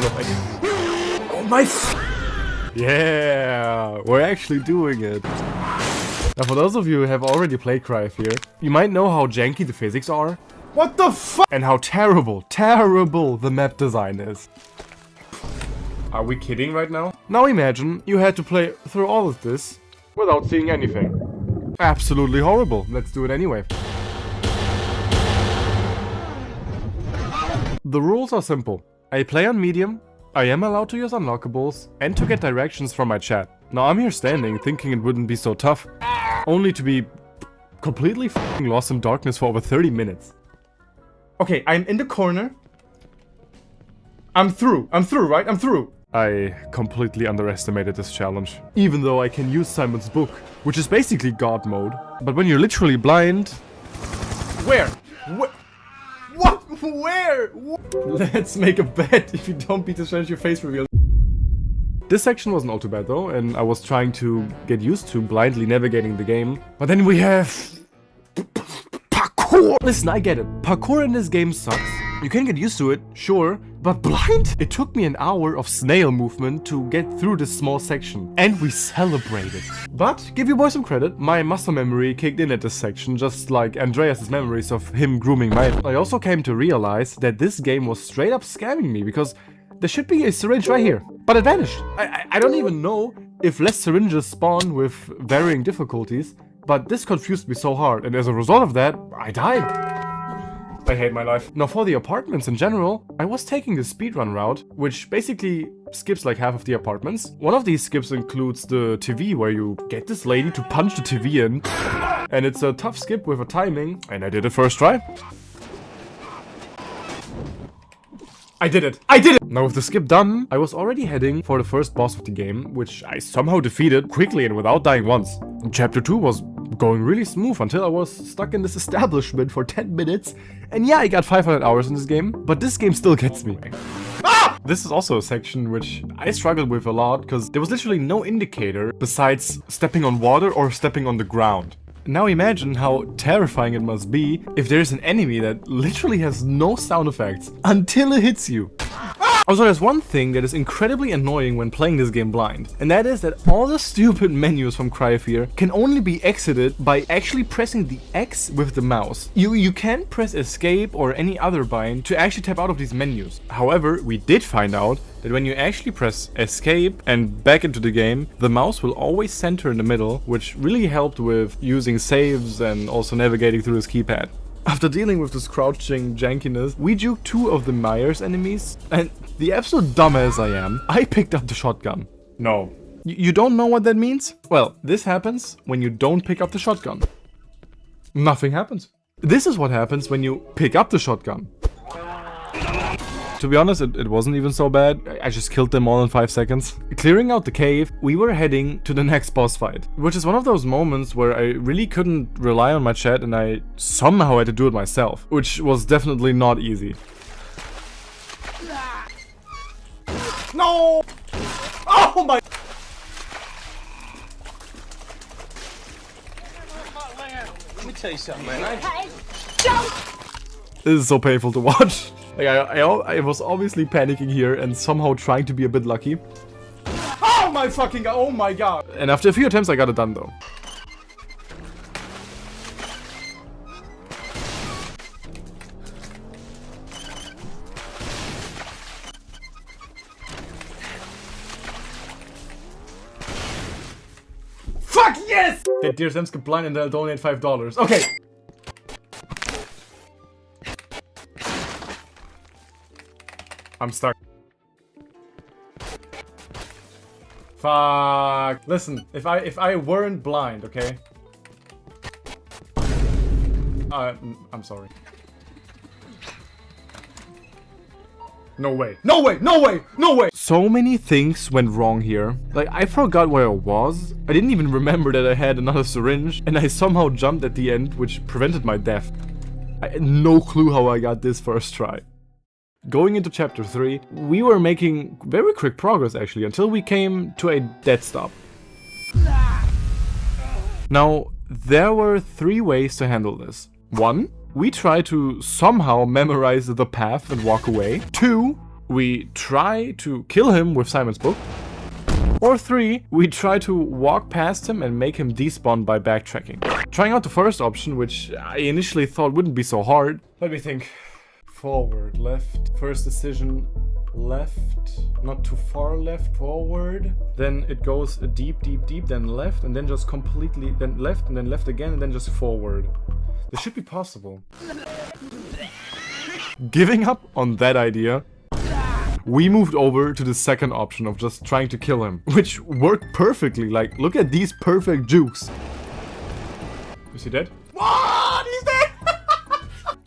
of oh my yeah, we're actually doing it. Now for those of you who have already played Cryfear, you might know how janky the physics are. What the fuck? And how terrible the map design is. Are we kidding right now? Now imagine you had to play through all of this without seeing anything. Absolutely horrible. Let's do it anyway. The rules are simple. I play on medium, I am allowed to use unlockables, and to get directions from my chat. Now I'm here standing thinking it wouldn't be so tough, only to be completely f***ing lost in darkness for over 30 minutes. Okay, I'm in the corner. I'm through, right? I'm through. I completely underestimated this challenge. Even though I can use Simon's book, which is basically God mode. But when you're literally blind... Where? What? Where? Let's make a bet if you don't beat the challenge your face reveal. This section wasn't all too bad though, and I was trying to get used to blindly navigating the game. But then we have... Parcour! Listen, I get it. Parkour in this game sucks. You can get used to it, sure, but blind? It took me an hour of snail movement to get through this small section, and we celebrated. But, give you boys some credit, my muscle memory kicked in at this section, just like Andreas' memories of him grooming Mike. I also came to realize that this game was straight up scamming me, because there should be a syringe right here, but it vanished. I don't even know if less syringes spawn with varying difficulties, but this confused me so hard, and as a result of that, I died. I hate my life. Now for the apartments in general, I was taking the speedrun route, which basically skips like half of the apartments. One of these skips includes the TV, where you get this lady to punch the TV in. And it's a tough skip with a timing, and I did it first try. I did it! I did it! Now with the skip done, I was already heading for the first boss of the game, which I somehow defeated quickly and without dying once. Chapter 2 was going really smooth until I was stuck in this establishment for 10 minutes. And yeah, I got 500 hours in this game, but this game still gets me. Ah! This is also a section which I struggled with a lot, because there was literally no indicator besides stepping on water or stepping on the ground. Now imagine how terrifying it must be if there's an enemy that literally has no sound effects until it hits you. Also, there's one thing that is incredibly annoying when playing this game blind, and that is that all the stupid menus from Cryfear can only be exited by actually pressing the X with the mouse. You can't press escape or any other bind to actually tap out of these menus. However, we did find out that when you actually press escape and back into the game, the mouse will always center in the middle, which really helped with using saves and also navigating through this keypad. After dealing with this crouching jankiness, we juked 2 of the Myers enemies, and the absolute dumbass I am, I picked up the shotgun. No. You don't know what that means? Well, this happens when you don't pick up the shotgun. Nothing happens. This is what happens when you pick up the shotgun. To be honest, it wasn't even so bad. I just killed them all in 5 seconds. Clearing out the cave, we were heading to the next boss fight, which is one of those moments where I really couldn't rely on my chat and I somehow had to do it myself, which was definitely not easy. No! Oh my... Let me tell you something, man. This is so painful to watch. Like I was obviously panicking here and somehow trying to be a bit lucky. Oh my fucking god, oh my god. And after a few attempts I got it done though. Fuck yes! Hey, dear Sam's blind and I'll donate $5. Okay. I'm stuck. Fuck. Listen, if I weren't blind, okay? I'm sorry. No way. No way. No way. No way. So many things went wrong here. Like, I forgot where I was. I didn't even remember that I had another syringe. And I somehow jumped at the end, which prevented my death. I had no clue how I got this first try. Going into chapter 3, we were making very quick progress actually, until we came to a dead stop. Now, there were 3 ways to handle this. 1, we tried to somehow memorize the path and walk away. 2, we try to kill him with Simon's book. Or 3, we try to walk past him and make him despawn by backtracking. Trying out the first option, which I initially thought wouldn't be so hard. Let me think. Forward, left, first decision, left, not too far left, forward. Then it goes deep, deep, deep, then left, and then just completely, then left, and then left again, and then just forward. This should be possible. Giving up on that idea, we moved over to the second option of just trying to kill him, which worked perfectly. Like, look at these perfect jukes. Is he dead? What? He's dead!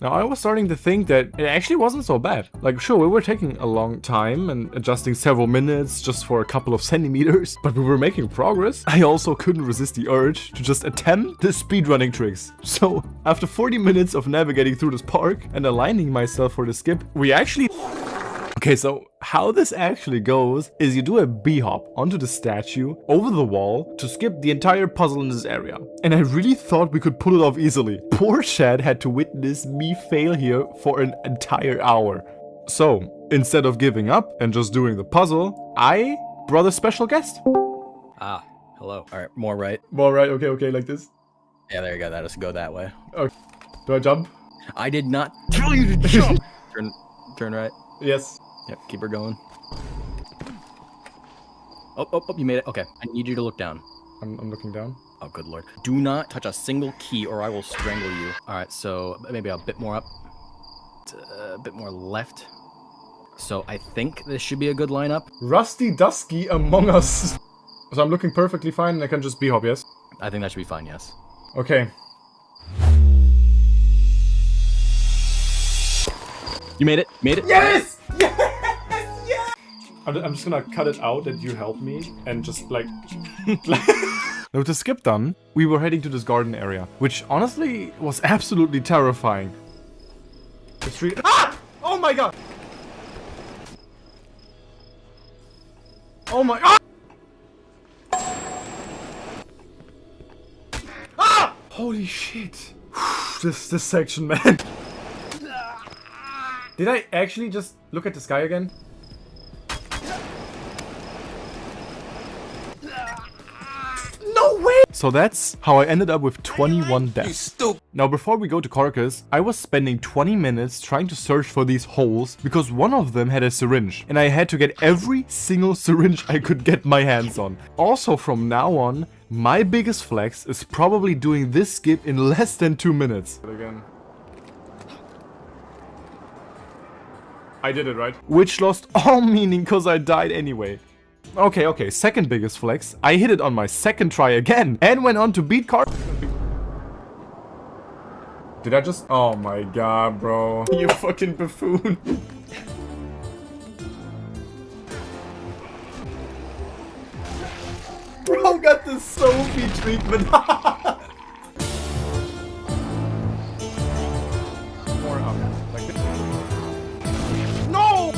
Now, I was starting to think that it actually wasn't so bad. Like, sure, we were taking a long time and adjusting several minutes just for a couple of centimeters, but we were making progress. I also couldn't resist the urge to just attempt the speedrunning tricks. So, after 40 minutes of navigating through this park and aligning myself for the skip, we actually... Okay, so how this actually goes is you do a b-hop onto the statue, over the wall, to skip the entire puzzle in this area. And I really thought we could pull it off easily. Poor Shad had to witness me fail here for an entire hour. So, instead of giving up and just doing the puzzle, I brought a special guest. Ah, hello. Alright, more right. More right, okay, like this. Yeah, there you go. That is go that way. Okay. Do I jump? I did not tell you to jump! Turn right. Yes. Yep, keep her going. Oh, you made it. Okay, I need you to look down. I'm looking down. Oh, good lord. Do not touch a single key or I will strangle you. Alright, so maybe a bit more up. A bit more left. So I think this should be a good lineup. Rusty Dusky Among Us. So I'm looking perfectly fine and I can just b-hop, yes? I think that should be fine, yes. Okay. You made it. Made it. Yes! Yes! Yes! I'm just gonna cut it out that you helped me and just like... With the skip done, we were heading to this garden area, which honestly was absolutely terrifying. The street... Ah! Oh my god! Oh my... Ah! Holy shit. This section, man. Did I actually just look at the sky again? No way! So that's how I ended up with 21 deaths. Now before we go to Carcass, I was spending 20 minutes trying to search for these holes because one of them had a syringe and I had to get every single syringe I could get my hands on. Also from now on, my biggest flex is probably doing this skip in less than 2 minutes. Again. I did it, right? Which lost all meaning because I died anyway. Okay, second biggest flex. I hit it on my second try again and went on to beat Did I just... Oh my god, bro. You fucking buffoon. Bro got the Sophie treatment. More up. Like this. No!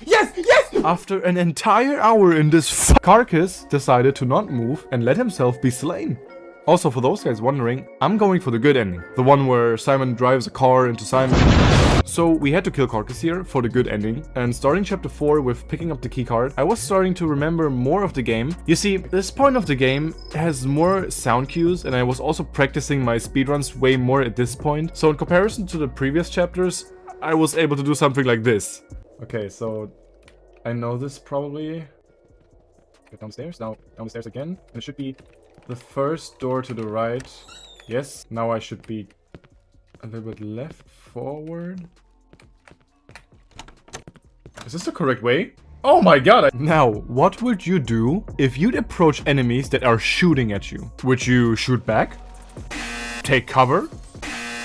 Yes! Yes! After an entire hour in this Carcass decided to not move and let himself be slain. Also, for those guys wondering, I'm going for the good ending. The one where Simon drives a car into Simon. So we had to kill Carcass here for the good ending. And starting chapter 4 with picking up the keycard, I was starting to remember more of the game. You see, this point of the game has more sound cues and I was also practicing my speedruns way more at this point. So in comparison to the previous chapters, I was able to do something like this. Okay, so I know this probably. Get downstairs, now down the stairs again. And it should be the first door to the right. Yes, now I should be a little bit left, forward. Is this the correct way? Oh my god! Now, what would you do if you'd approach enemies that are shooting at you? Would you shoot back? Take cover?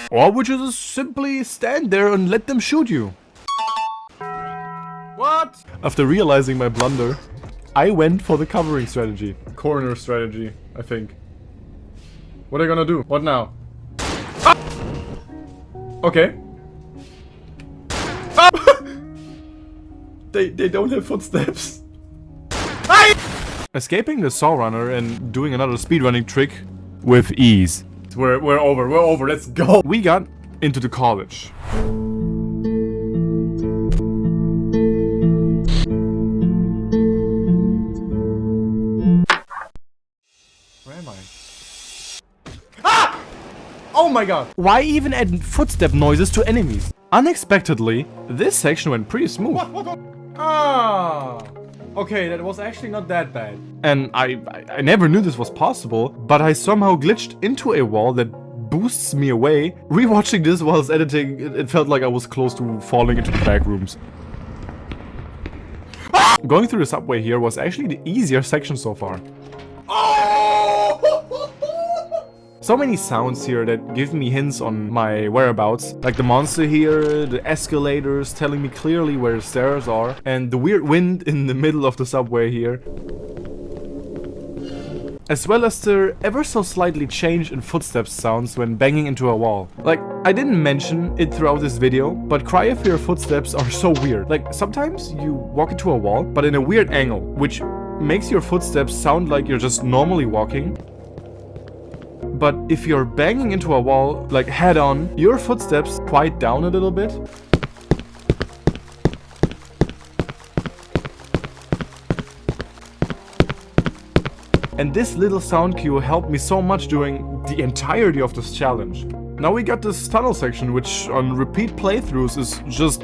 Or would you just simply stand there and let them shoot you? What? After realizing my blunder, I went for the covering strategy. Corner strategy, I think. What are you gonna do? What now? Ah! Okay. Ah! They don't have footsteps. Ah! Escaping the Saw Runner and doing another speedrunning trick with ease. We're over, let's go. We got into the college. my god! Why even add footstep noises to enemies? Unexpectedly, this section went pretty smooth. Ah! Okay, that was actually not that bad. And I never knew this was possible, but I somehow glitched into a wall that boosts me away. Rewatching this whilst editing, it felt like I was close to falling into the back rooms. Going through the subway here was actually the easier section so far. So many sounds here that give me hints on my whereabouts. Like the monster here, the escalators telling me clearly where the stairs are, and the weird wind in the middle of the subway here. As well as the ever so slightly change in footsteps sounds when banging into a wall. Like, I didn't mention it throughout this video, but Cry of Fear footsteps are so weird. Like, sometimes you walk into a wall, but in a weird angle, which makes your footsteps sound like you're just normally walking. But if you're banging into a wall, like head on, your footsteps quiet down a little bit. And this little sound cue helped me so much during the entirety of this challenge. Now we got this tunnel section, which on repeat playthroughs is just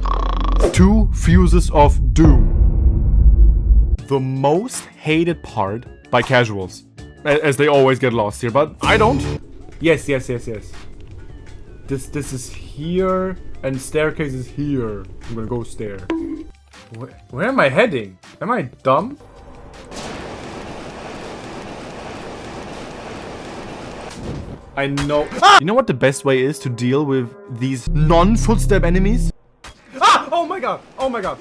2 fuses of doom. The most hated part by casuals. As they always get lost here, but I don't. Yes. This is here, and staircase is here. I'm gonna go stair. Where am I heading? Am I dumb? I know. Ah! You know what the best way is to deal with these non-footstep enemies? Ah! Oh my god! Oh my god!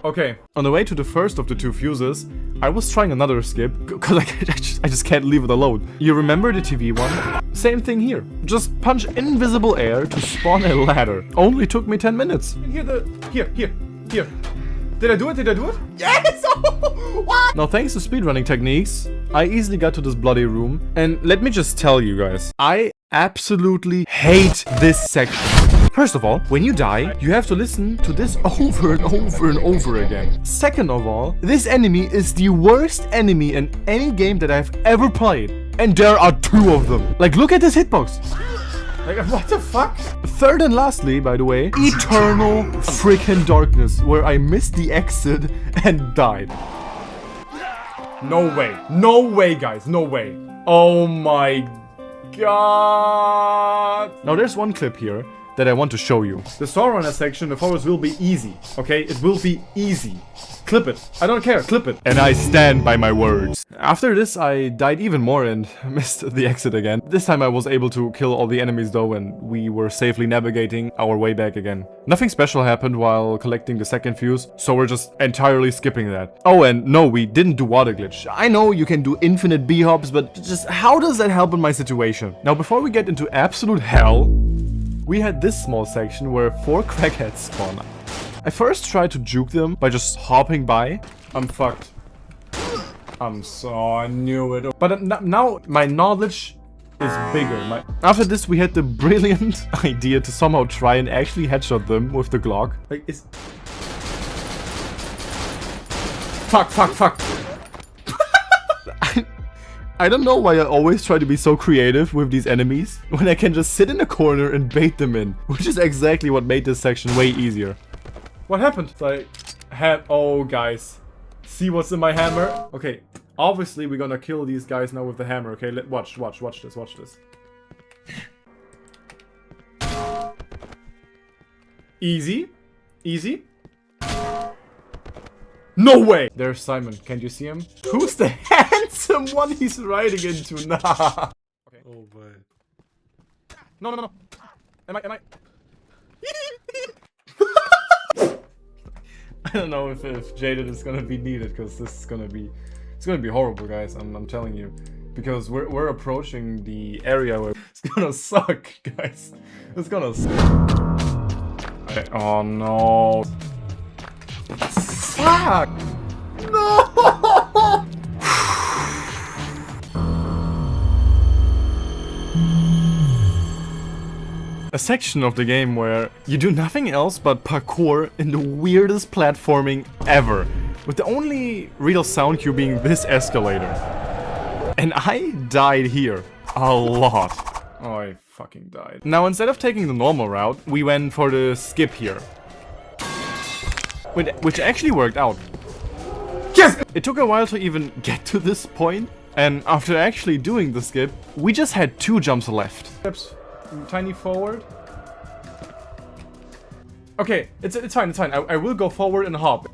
Okay, on the way to the first of the 2 fuses, I was trying another skip, because I just can't leave it alone. You remember the TV one? Same thing here. Just punch invisible air to spawn a ladder. Only took me 10 minutes. And here. Did I do it? Yes! What? Now, thanks to speedrunning techniques, I easily got to this bloody room. And let me just tell you guys, I absolutely hate this section. First of all, when you die, you have to listen to this over and over and over again. Second of all, this enemy is the worst enemy in any game that I've ever played. And there are 2 of them. Like, look at this hitbox. Like, what the fuck? Third and lastly, by the way, eternal freaking darkness, where I missed the exit and died. No way. No way, guys. No way. Oh my god. Now, there's one clip here that I want to show you. The Saurunner section, the forest will be easy, okay? It will be easy. Clip it. I don't care. Clip it. And I stand by my words. After this, I died even more and missed the exit again. This time I was able to kill all the enemies though, and we were safely navigating our way back again. Nothing special happened while collecting the second fuse, so we're just entirely skipping that. Oh, and no, we didn't do water glitch. I know you can do infinite B-hops, but just how does that help in my situation? Now, before we get into absolute hell, we had this small section where 4 crackheads spawn. I first tried to juke them by just hopping by. I'm fucked. I knew it. But now my knowledge is bigger. After this, we had the brilliant idea to somehow try and actually headshot them with the Glock. Like, it's... Fuck. I don't know why I always try to be so creative with these enemies, when I can just sit in a corner and bait them in. Which is exactly what made this section way easier. What happened? It's like, oh guys. See what's in my hammer? Okay, obviously we're gonna kill these guys now with the hammer, okay? Watch this. Easy. No way! There's Simon. Can't you see him? Who's the handsome one he's riding into? Nah. Okay. Oh boy. No. Am I? I don't know if Jaded is gonna be needed, because this is gonna be... It's gonna be horrible, guys. I'm telling you. Because we're approaching the area where it's gonna suck, guys. It's gonna suck. Oh no. Fuck! No! A section of the game where you do nothing else but parkour in the weirdest platforming ever. with the only real sound cue being this escalator. And I died here. A lot. Oh, I fucking died. Now, instead of taking the normal route, we went for the skip here. Which actually worked out. Yes! It took a while to even get to this point, and after actually doing the skip, we just had 2 jumps left. Steps, tiny forward. Okay, it's fine, it's fine. I will go forward and hop.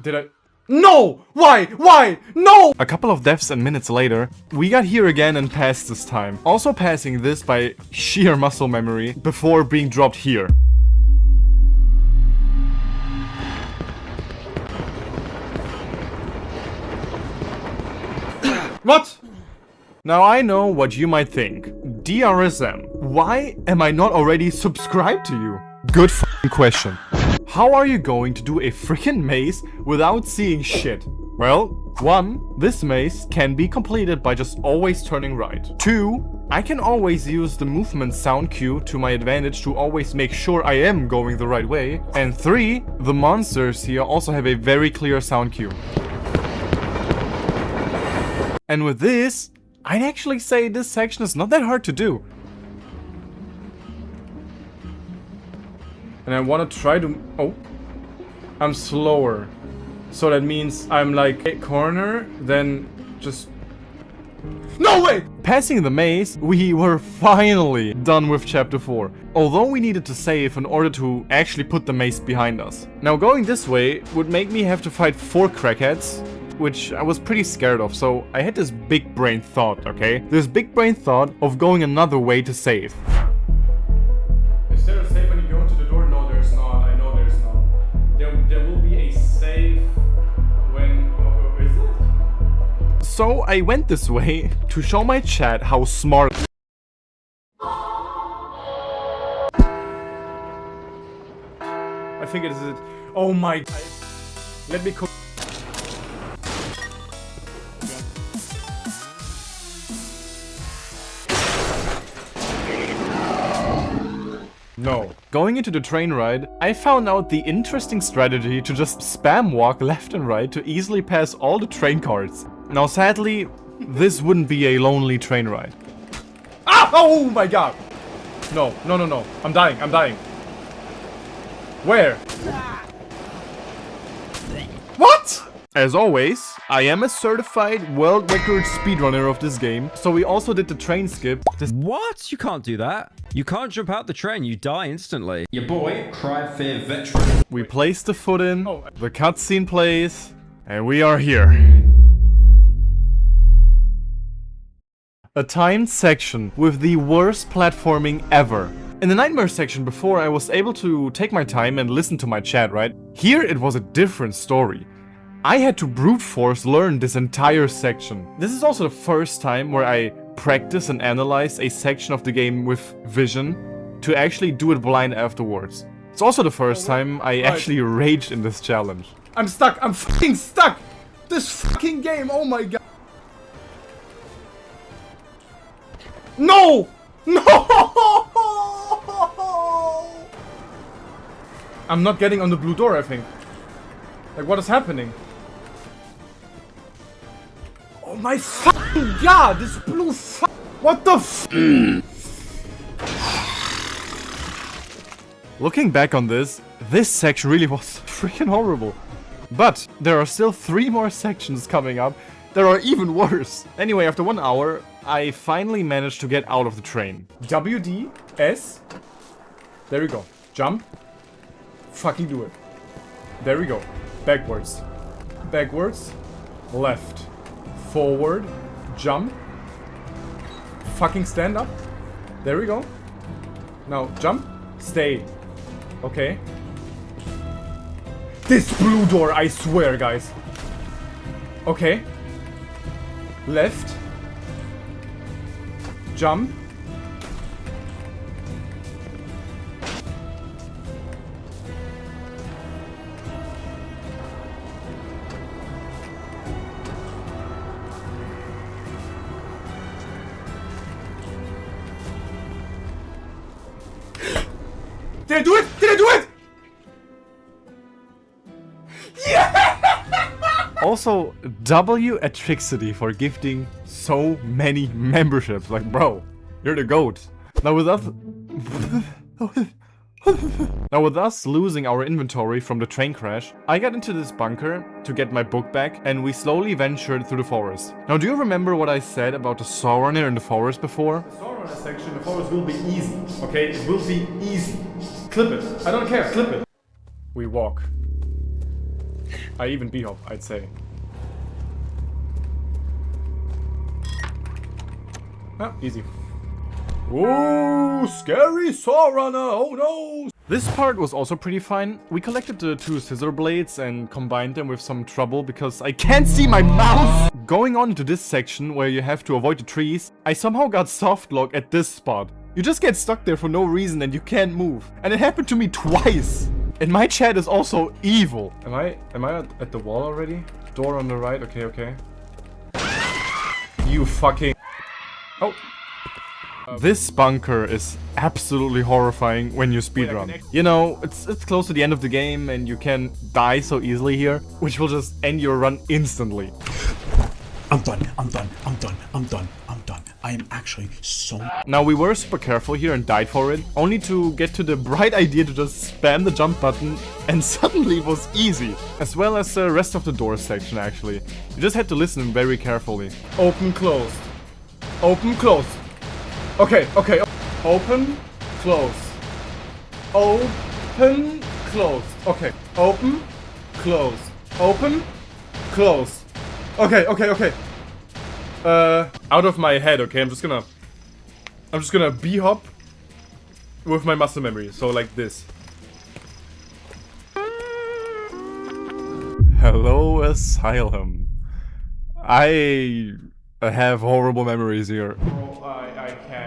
Did I? No! Why? Why? No! A couple of deaths and minutes later, we got here again and passed this time. Also passing this by sheer muscle memory before being dropped here. What? Now I know what you might think. DRSM, why am I not already subscribed to you? Good f***ing question. How are you going to do a freaking maze without seeing shit? Well, 1, this maze can be completed by just always turning right. 2, I can always use the movement sound cue to my advantage to always make sure I am going the right way. And 3, the monsters here also have a very clear sound cue. And with this, I'd actually say this section is not that hard to do. And I want to try to... Oh. I'm slower. So that means I'm like a corner, then just... No way! Passing the maze, we were finally done with chapter 4. Although we needed to save in order to actually put the maze behind us. Now going this way would make me have to fight 4 crackheads, which I was pretty scared of, so I had this big brain thought, okay? This big brain thought of going another way to save. Is there a save when you go into the door? No, there's not. I know there's not. There will be a save when... Oh, is it? So I went this way to show my chat how smart... I think it is it. Oh my... Let me cook... No. Going into the train ride, I found out the interesting strategy to just spam walk left and right to easily pass all the train cars. Now sadly, this wouldn't be a lonely train ride. Ah! Oh my god! No, no, no, no. I'm dying, I'm dying. Where? What? As always, I am a certified world record speedrunner of this game, so we also did the train skip. What? You can't do that. You can't jump out the train, you die instantly. Your boy, Cry Fear Veteran. We placed the foot in, the cutscene plays, and we are here. A timed section with the worst platforming ever. In the nightmare section before, I was able to take my time and listen to my chat, right? Here it was a different story. I had to brute force learn this entire section. This is also the first time where I practice and analyze a section of the game with vision to actually do it blind afterwards. It's also the first time I actually raged in this challenge. I'm stuck, I'm fucking stuck! This fucking game, oh my god! No! No! I'm not getting on the blue door, I think. Like, what is happening? Oh my fucking god, this blue fuck. What the f- Looking back on this section really was freaking horrible. But there are still 3 more sections coming up that are even worse. Anyway, after 1 hour, I finally managed to get out of the train. WD, S. There we go. Jump. Fucking do it. There we go. Backwards. Backwards. Left. Forward. Jump. Fucking stand up. There we go. Now, jump. Stay. Okay. This blue door, I swear, guys. Okay. Left. Jump. Did I do it? Did I do it? Also, W at Trixity for gifting so many memberships. Like, bro, you're the GOAT. Now with us... Now with us losing our inventory from the train crash, I got into this bunker to get my book back and we slowly ventured through the forest. Now do you remember what I said about the saw runner in the forest before? The saw runner section in the forest will be easy, okay? It will be easy. Clip it. I don't care, clip it. We walk. I even b-hop, I'd say. Ah, easy. Ooh, scary saw runner, oh no! This part was also pretty fine. We collected the 2 scissor blades and combined them with some trouble because I can't see my mouse! Going on to this section where you have to avoid the trees, I somehow got soft lock at this spot. You just get stuck there for no reason and you can't move. And it happened to me twice! And my chat is also evil. Am I at the wall already? Door on the right, okay. You fucking... Oh. This bunker is absolutely horrifying when you speedrun. You know, it's close to the end of the game and you can die so easily here, which will just end your run instantly. I'm done. I am actually so... Now we were super careful here and died for it, only to get to the bright idea to just spam the jump button and suddenly it was easy. As well as the rest of the door section actually. You just had to listen very carefully. Open, closed. Open, closed. Okay. Open, close. Open, close. Okay. Open, close. Open, close. Okay. Out of my head, okay? I'm just gonna b-hop with my muscle memory. So like this. Hello, Asylum. I have horrible memories here. Oh, I can't.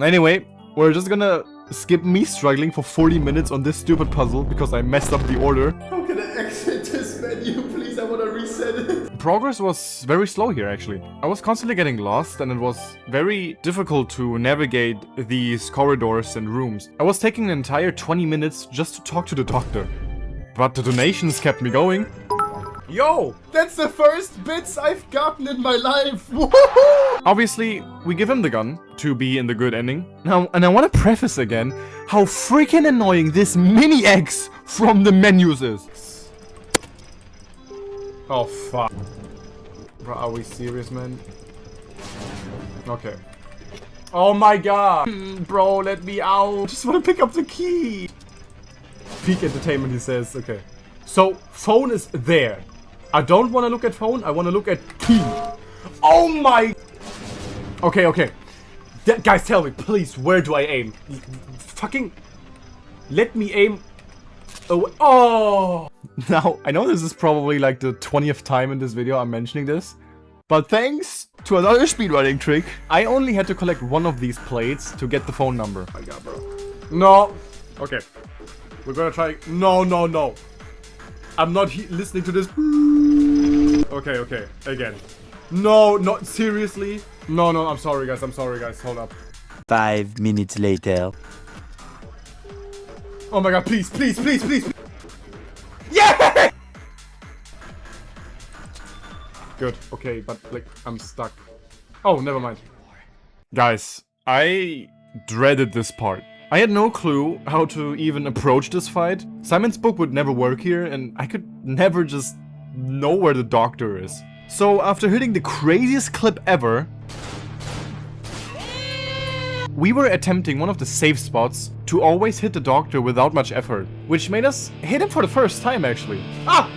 Anyway, we're just gonna skip me struggling for 40 minutes on this stupid puzzle because I messed up the order. How can I exit this menu? Please, I wanna reset it. Progress was very slow here, actually. I was constantly getting lost and it was very difficult to navigate these corridors and rooms. I was taking an entire 20 minutes just to talk to the doctor. But the donations kept me going. Yo, that's the first bits I've gotten in my life. Obviously, we give him the gun to be in the good ending. Now, and I want to preface again how freaking annoying this mini X from the menus is. Oh, fuck. Bro, are we serious, man? Okay. Oh my god. Bro, let me out. Just want to pick up the key. Peak entertainment, he says. Okay. So, phone is there. I don't want to look at phone, I want to look at key. Oh my... Okay. Guys, tell me, please, where do I aim? Fucking... Let me aim... Oh! Now, I know this is probably like the 20th time in this video I'm mentioning this. But thanks to another speedrunning trick, I only had to collect one of these plates to get the phone number. Oh my god, bro. No! Okay. We're gonna try... No. I'm not listening to this. Okay, again. No, not seriously. No, I'm sorry guys, hold up. 5 minutes later. Oh my god, please. Yeah! Good, okay, but like, I'm stuck. Oh, never mind. Guys, I dreaded this part. I had no clue how to even approach this fight. Simon's book would never work here, and I could never just know where the doctor is. So after hitting the craziest clip ever, we were attempting one of the safe spots to always hit the doctor without much effort, which made us hit him for the first time actually. Ah!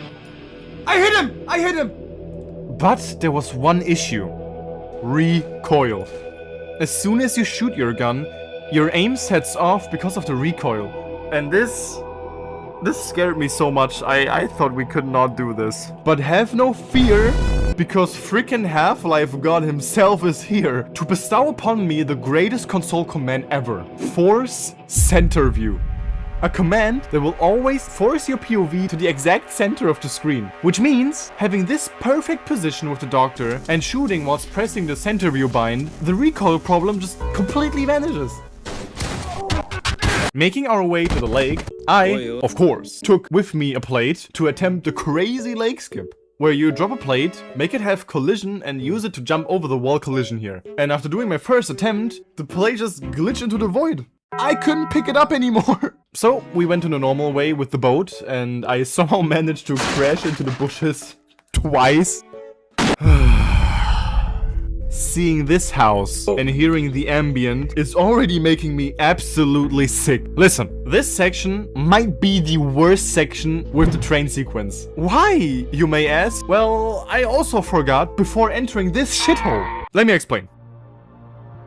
I hit him! But there was one issue. Recoil. As soon as you shoot your gun, your aim sets off because of the recoil. And this scared me so much, I thought we could not do this. But have no fear, because frickin' Half-Life God himself is here to bestow upon me the greatest console command ever. Force Center View. A command that will always force your POV to the exact center of the screen. Which means, having this perfect position with the doctor and shooting whilst pressing the center view bind, the recoil problem just completely vanishes. Making our way to the lake, I, of course, took with me a plate to attempt the crazy lake skip, where you drop a plate, make it have collision, and use it to jump over the wall collision here. And after doing my first attempt, the plate just glitched into the void. I couldn't pick it up anymore. So we went in the normal way with the boat, and I somehow managed to crash into the bushes twice. Seeing this house and hearing the ambient is already making me absolutely sick. Listen, this section might be the worst section with the train sequence. Why, you may ask? Well, I also forgot before entering this shithole. Let me explain.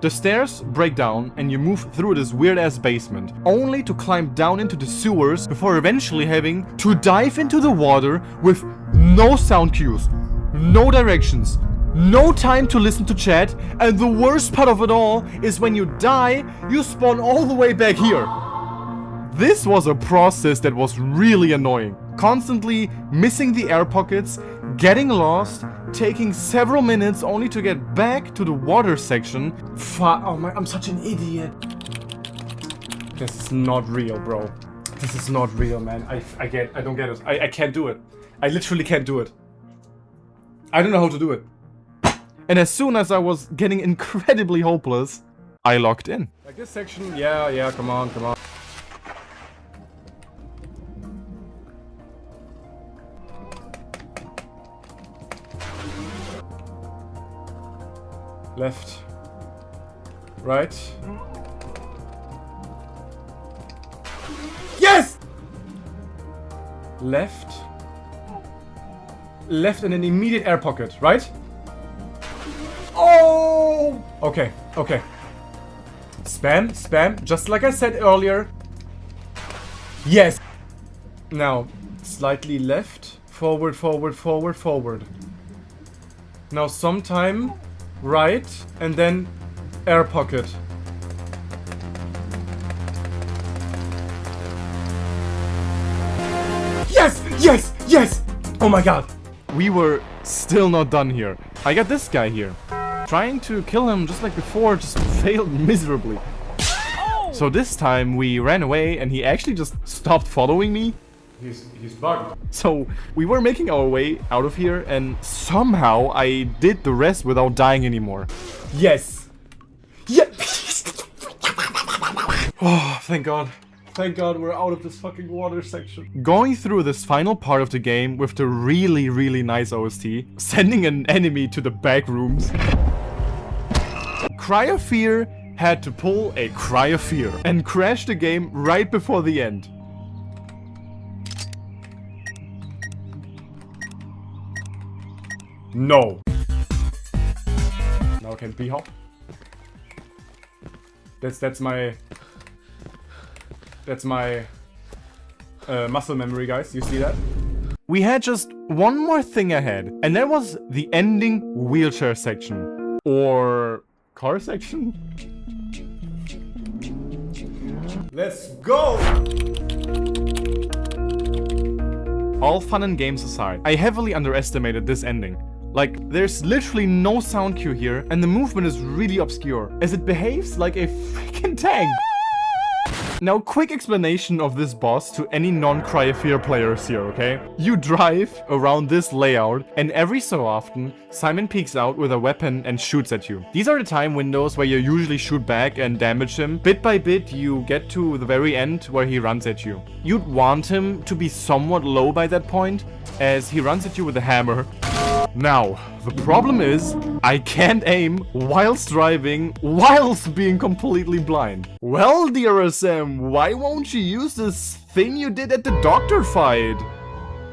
The stairs break down and you move through this weird-ass basement, only to climb down into the sewers before eventually having to dive into the water with no sound cues, no directions, no time to listen to chat, and the worst part of it all is when you die, you spawn all the way back here. This was a process that was really annoying. Constantly missing the air pockets, getting lost, taking several minutes only to get back to the water section. Oh my, I'm such an idiot. This is not real, bro. This is not real, man. I don't get it. I can't do it. I literally can't do it. I don't know how to do it. And as soon as I was getting incredibly hopeless, I logged in. Like this section, yeah, come on. Left. Right. Yes! Left. Left in an immediate air pocket, right? Oh! Okay. Spam, just like I said earlier. Yes! Now, slightly left, forward. Now sometime right, and then air pocket. Yes! Oh my god! We were still not done here. I got this guy here. Trying to kill him just like before, just failed miserably. So this time we ran away and he actually just stopped following me. He's bugged. So we were making our way out of here and somehow I did the rest without dying anymore. Yes! Oh, thank God. Thank God we're out of this fucking water section. Going through this final part of the game with the really nice OST, sending an enemy to the back rooms. Cry of Fear had to pull a Cry of Fear and crash the game right before the end. No. Now can B-hop. That's my muscle memory, guys. You see that? We had just one more thing ahead, and that was the ending wheelchair section. Or car section? Let's go! All fun and games aside, I heavily underestimated this ending. Like, there's literally no sound cue here, and the movement is really obscure, as it behaves like a freaking tank. Now, quick explanation of this boss to any non-Cry of Fear players here, okay? You drive around this layout, and every so often, Simon peeks out with a weapon and shoots at you. These are the time windows where you usually shoot back and damage him. Bit by bit, you get to the very end where he runs at you. You'd want him to be somewhat low by that point, as he runs at you with a hammer. Now, the problem is, I can't aim whilst driving, whilst being completely blind. Well, dear SM, why won't you use this thing you did at the doctor fight?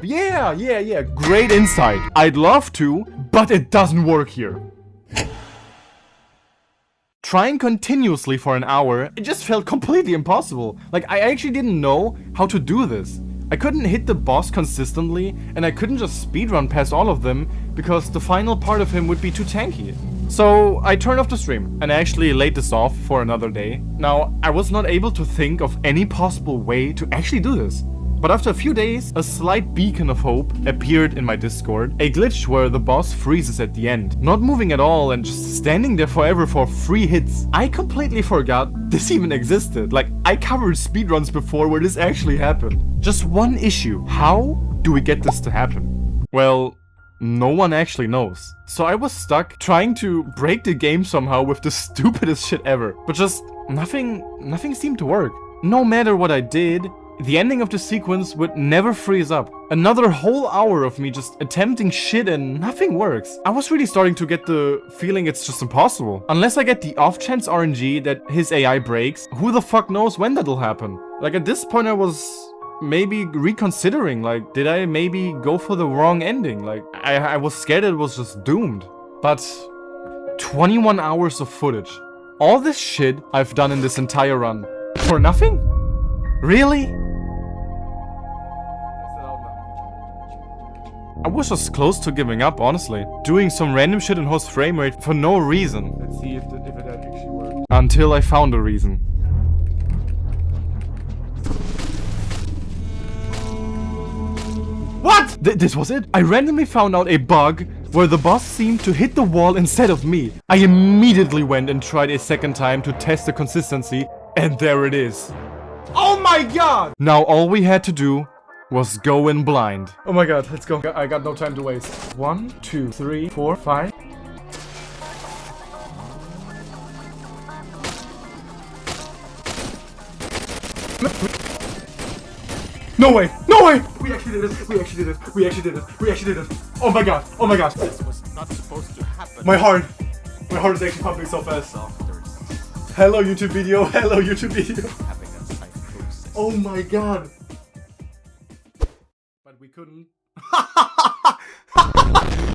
Yeah, great insight. I'd love to, but it doesn't work here. Trying continuously for an hour, it just felt completely impossible. Like, I actually didn't know how to do this. I couldn't hit the boss consistently, and I couldn't just speedrun past all of them, because the final part of him would be too tanky. So I turned off the stream, and actually laid this off for another day. Now, I was not able to think of any possible way to actually do this. But after a few days, a slight beacon of hope appeared in my Discord. A glitch where the boss freezes at the end, not moving at all and just standing there forever for 3 hits. I completely forgot this even existed. Like, I covered speedruns before where this actually happened. Just one issue. How do we get this to happen? Well, no one actually knows. So I was stuck trying to break the game somehow with the stupidest shit ever. But just nothing seemed to work. No matter what I did, the ending of the sequence would never freeze up. Another whole hour of me just attempting shit and nothing works. I was really starting to get the feeling it's just impossible. Unless I get the off chance RNG that his AI breaks, who the fuck knows when that'll happen? Like, at this point I was maybe reconsidering, like, did I maybe go for the wrong ending? Like, I was scared it was just doomed. But 21 hours of footage. All this shit I've done in this entire run. For nothing? Really? I was just close to giving up, honestly. Doing some random shit in host frame rate for no reason. Let's see if it actually worked. Until I found a reason. What? This was it? I randomly found out a bug where the boss seemed to hit the wall instead of me. I immediately went and tried a second time to test the consistency, and there it is. Oh my god! Now all we had to do was go in blind. Oh my god, let's go. I got no time to waste. 1, 2, 3, 4, 5. No way! No way! We actually did it! We actually did it! We actually did it! We actually did it! Oh my god! Oh my god! This was not supposed to happen. My heart is actually pumping so fast. Hello YouTube video! Hello YouTube video! Oh my god! But we couldn't.